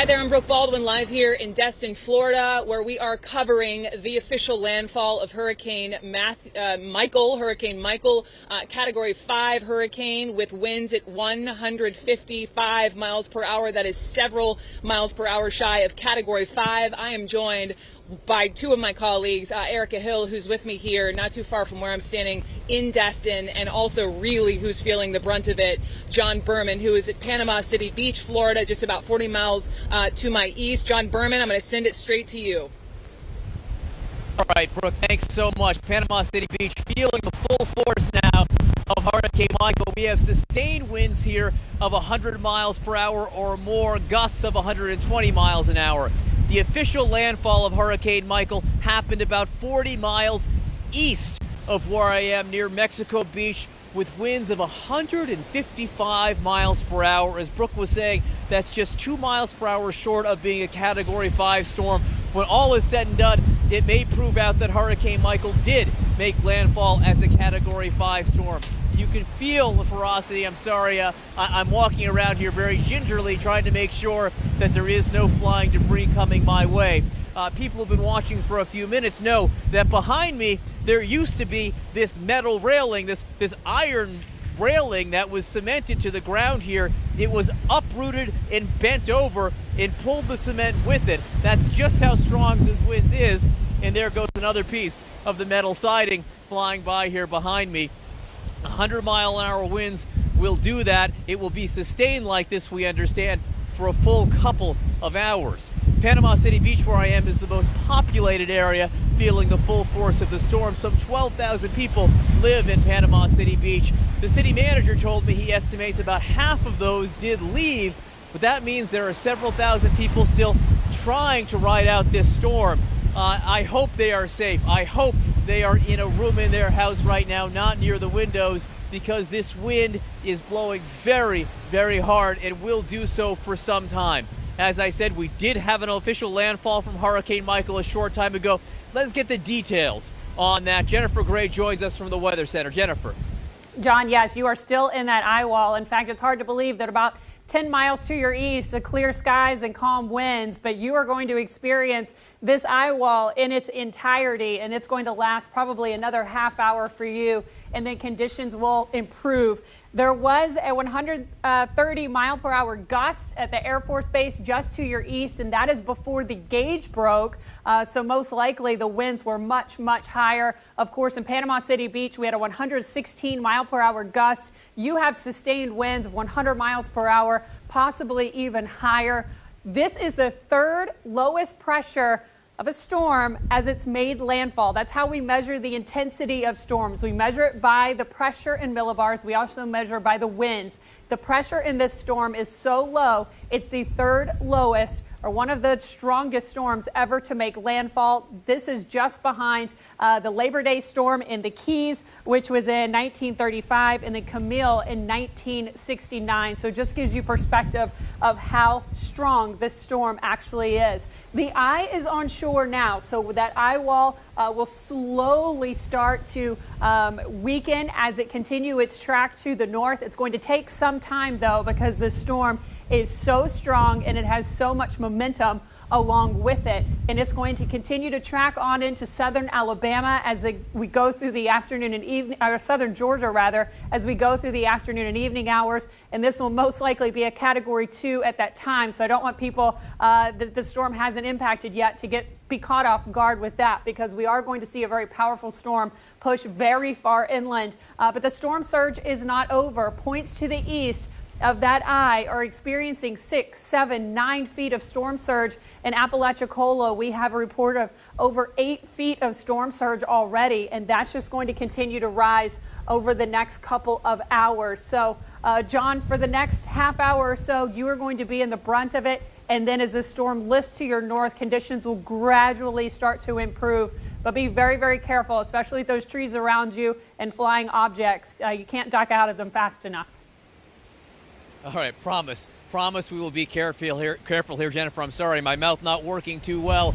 Hi there, I'm Brooke Baldwin, live here in Destin, Florida, where we are covering the official landfall of Hurricane Michael, Category 5 hurricane with winds at 155 miles per hour. That is several miles per hour shy of Category 5. I am joined by two of my colleagues, Erica Hill, who's with me here, not too far from where I'm standing in Destin, and also really who's feeling the brunt of it, John Berman, who is at Panama City Beach, Florida, just about 40 miles to my east. John Berman, I'm going to send it straight to you. All right, Brooke, thanks so much. Panama City Beach feeling the full force now of Hurricane Michael. We have sustained winds here of 100 miles per hour or more, gusts of 120 miles an hour. The official landfall of Hurricane Michael happened about 40 miles east of where I am near Mexico Beach with winds of 155 miles per hour. As Brooke was saying, that's just 2 miles per hour short of being a Category 5 storm. When all is said and done, it may prove out that Hurricane Michael did make landfall as a Category 5 storm. You can feel the ferocity. I'm sorry, I'm walking around here very gingerly trying to make sure that there is no flying debris coming my way. People who've been watching for a few minutes know that behind me there used to be this metal railing, this iron railing that was cemented to the ground here. It was uprooted and bent over and pulled the cement with it. That's just how strong this wind is. And there goes another piece of the metal siding flying by here behind me. 100-mile-an-hour winds will do that. It will be sustained like this, we understand, for a full couple of hours. Panama City Beach, where I am, is the most populated area, feeling the full force of the storm. Some 12,000 people live in Panama City Beach. The city manager told me he estimates about half of those did leave, but that means there are several thousand people still trying to ride out this storm. I hope they are safe. I hope they are in a room in their house right now, not near the windows, because this wind is blowing very, very hard and will do so for some time. As I said, we did have an official landfall from Hurricane Michael a short time ago. Let's get the details on that. Jennifer Gray joins us from the Weather Center. Jennifer. John, yes, you are still in that eye wall. In fact, it's hard to believe that about 10 miles to your east, the clear skies and calm winds, but you are going to experience this eye wall in its entirety, and it's going to last probably another half hour for you, and then conditions will improve. There was a 130 mile per hour gust at the Air Force Base just to your east, and that is before the gauge broke. So most likely the winds were much, much higher. Of course, in Panama City Beach, we had a 116 mile per hour gust. You have sustained winds of 100 miles per hour, possibly even higher. This is the third lowest pressure of a storm as it's made landfall. That's how we measure the intensity of storms. We measure it by the pressure in millibars. We also measure by the winds. The pressure in this storm is so low, it's the third lowest, or one of the strongest storms ever to make landfall. This is just behind the Labor Day storm in the Keys, which was in 1935, and then Camille in 1969. So it just gives you perspective of how strong this storm actually is. The eye is on shore now, so that eye wall will slowly start to weaken as it continues its track to the north. It's going to take some time, though, because the storm is so strong and it has so much momentum along with it, and it's going to continue to track on into southern Alabama as we go through the afternoon and evening, or southern Georgia rather, as we go through the afternoon and evening hours, and this will most likely be a Category 2 at that time. So I don't want people that the storm hasn't impacted yet to be caught off guard with that, because we are going to see a very powerful storm push very far inland. But the storm surge is not over. Points to the east of that eye are experiencing 6, 7, 9 feet of storm surge. In Apalachicola, we have a report of over 8 feet of storm surge already, and that's just going to continue to rise over the next couple of hours. So, John, for the next half hour or so, you are going to be in the brunt of it, and then as the storm lifts to your north, conditions will gradually start to improve. But be very, very careful, especially with those trees around you and flying objects. You can't duck out of them fast enough. All right, promise. promise we will be careful here, Jennifer. I'm sorry, my mouth not working too well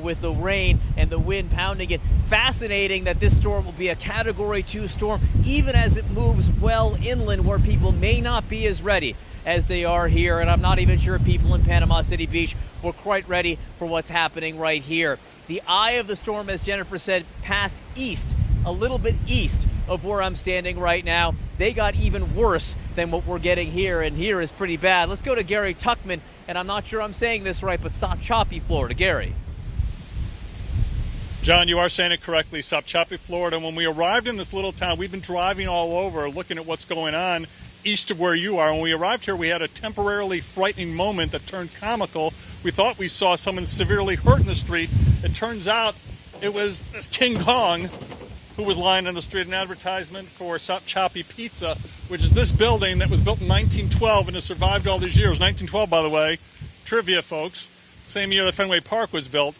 with the rain and the wind pounding it. Fascinating that this storm will be a Category 2 storm, even as it moves well inland where people may not be as ready as they are here. And I'm not even sure people in Panama City Beach were quite ready for what's happening right here. The eye of the storm, as Jennifer said, passed east, a little bit east of where I'm standing right now. They got even worse than what we're getting here, and here is pretty bad. Let's go to Gary Tuckman, and I'm not sure I'm saying this right, but Sopchoppy, Florida. Gary. John, you are saying it correctly, Sopchoppy, Florida. When we arrived in this little town, we've been driving all over looking at what's going on east of where you are. When we arrived here, we had a temporarily frightening moment that turned comical. We thought we saw someone severely hurt in the street. It turns out it was this King Kong who was lying on the street. An advertisement for Sopchoppy Pizza, which is this building that was built in 1912 and has survived all these years. 1912, by the way, trivia, folks, same year that Fenway Park was built.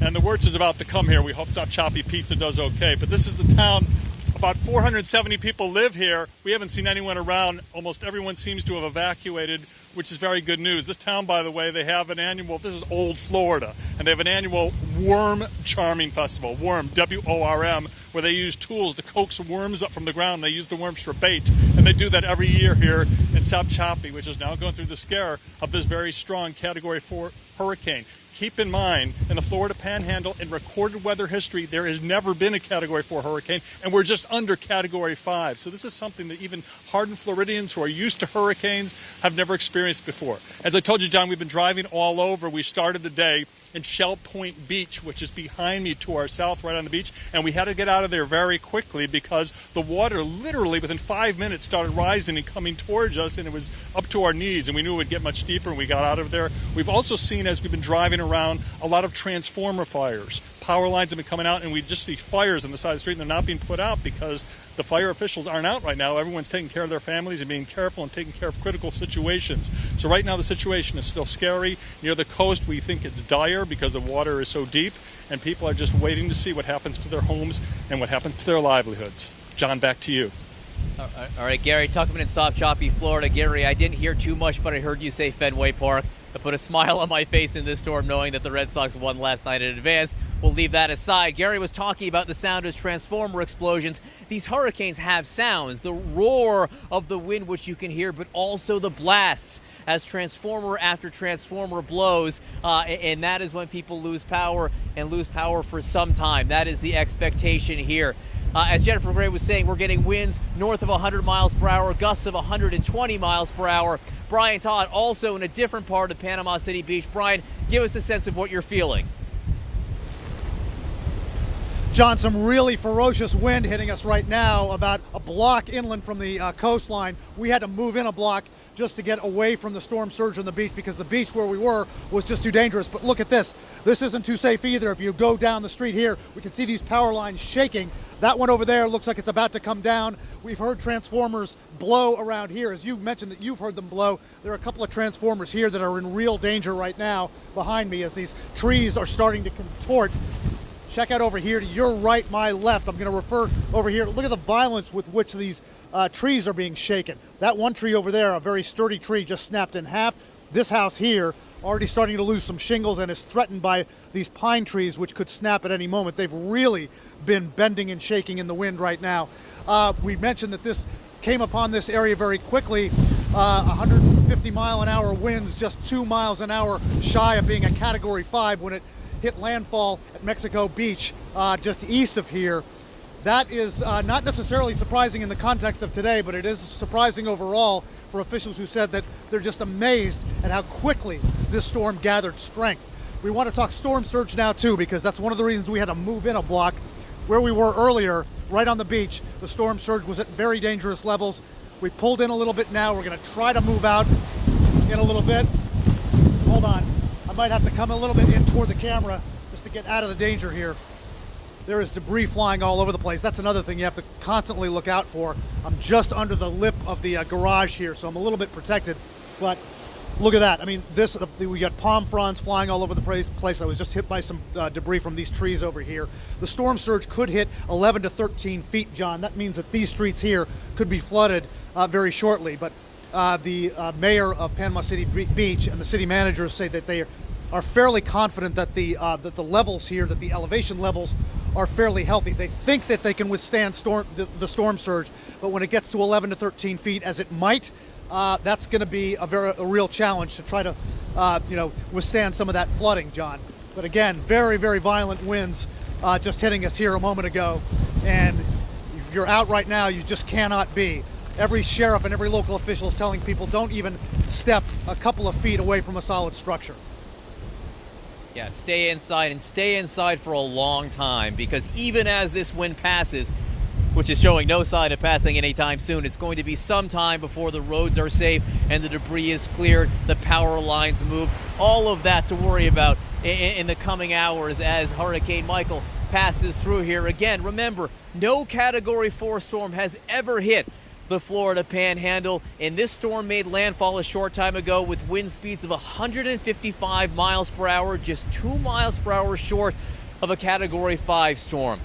And the worst is about to come here. We hope Sopchoppy Pizza does okay. But this is the town. About 470 people live here. We haven't seen anyone around. Almost everyone seems to have evacuated, which is very good news. This town, by the way, they have an annual, this is Old Florida, and they have an annual worm charming festival, worm, W-O-R-M, where they use tools to coax worms up from the ground. They use the worms for bait, and they do that every year here in Sopchoppy, which is now going through the scare of this very strong Category 4 hurricane. Keep in mind, in the Florida Panhandle, in recorded weather history, there has never been a Category 4 hurricane, and we're just under Category 5. So this is something that even hardened Floridians who are used to hurricanes have never experienced before. As I told you, John, we've been driving all over. We started the day in Shell Point Beach, which is behind me to our south, right on the beach, and we had to get out of there very quickly because the water literally within 5 minutes started rising and coming towards us, and it was up to our knees, and we knew it would get much deeper, and we got out of there. We've also seen, as we've been driving around, a lot of transformer fires. Power lines have been coming out, and we just see fires on the side of the street, and they're not being put out because the fire officials aren't out right now. Everyone's taking care of their families and being careful and taking care of critical situations. So right now the situation is still scary. Near the coast, we think it's dire because the water is so deep, and people are just waiting to see what happens to their homes and what happens to their livelihoods. John, back to you. All right, Gary Tuckman in Sopchoppy, Florida. Gary, I didn't hear too much, but I heard you say Fenway Park. I put a smile on my face in this storm knowing that the Red Sox won last night in advance. We'll leave that aside. Gary was talking about the sound of transformer explosions. These hurricanes have sounds, the roar of the wind, which you can hear, but also the blasts as transformer after transformer blows. And that is when people lose power and lose power for some time. That is the expectation here. As Jennifer Gray was saying, we're getting winds north of 100 miles per hour, gusts of 120 miles per hour. Brian Todd, also in a different part of Panama City Beach. Brian, give us a sense of what you're feeling. John, some really ferocious wind hitting us right now, about a block inland from the coastline. We had to move in a block just to get away from the storm surge on the beach because the beach where we were was just too dangerous. But look at this. This isn't too safe either. If you go down the street here, we can see these power lines shaking. That one over there looks like it's about to come down. We've heard transformers blow around here. As you mentioned that you've heard them blow, there are a couple of transformers here that are in real danger right now behind me as these trees are starting to contort. Check out over here to your right, my left. I'm going to refer over here. Look at the violence with which these trees are being shaken. That one tree over there, a very sturdy tree, just snapped in half. This house here already starting to lose some shingles and is threatened by these pine trees, which could snap at any moment. They've really been bending and shaking in the wind right now. We mentioned that this came upon this area very quickly. 150 mile an hour winds, just 2 miles an hour shy of being a Category 5 when it hit landfall at Mexico Beach, just east of here. That is not necessarily surprising in the context of today, but it is surprising overall for officials who said that they're just amazed at how quickly this storm gathered strength. We want to talk storm surge now too, because that's one of the reasons we had to move in a block. Where we were earlier, right on the beach, the storm surge was at very dangerous levels. We pulled in a little bit now. We're going to try to move out in a little bit. Hold on. I might have to come a little bit in toward the camera just to get out of the danger here. There is debris flying all over the place. That's another thing you have to constantly look out for. I'm just under the lip of the garage here, so I'm a little bit protected, but look at that. I mean, we got palm fronds flying all over the place. I was just hit by some debris from these trees over here. The storm surge could hit 11 to 13 feet, John. That means that these streets here could be flooded very shortly, but the mayor of Panama City Beach and the city managers say that they are fairly confident that the levels here, that the elevation levels are fairly healthy. They think that they can withstand the storm surge, but when it gets to 11 to 13 feet, as it might, that's going to be a real challenge to try to withstand some of that flooding, John. But again, very, very violent winds just hitting us here a moment ago, and if you're out right now, you just cannot be. Every sheriff and every local official is telling people don't even step a couple of feet away from a solid structure. Yeah, stay inside and stay inside for a long time, because even as this wind passes, which is showing no sign of passing anytime soon, it's going to be some time before the roads are safe and the debris is cleared, the power lines move, all of that to worry about in the coming hours as Hurricane Michael passes through here. Again, remember, no Category 4 storm has ever hit the Florida Panhandle, and this storm made landfall a short time ago with wind speeds of 155 miles per hour, just 2 miles per hour short of a Category 5 storm.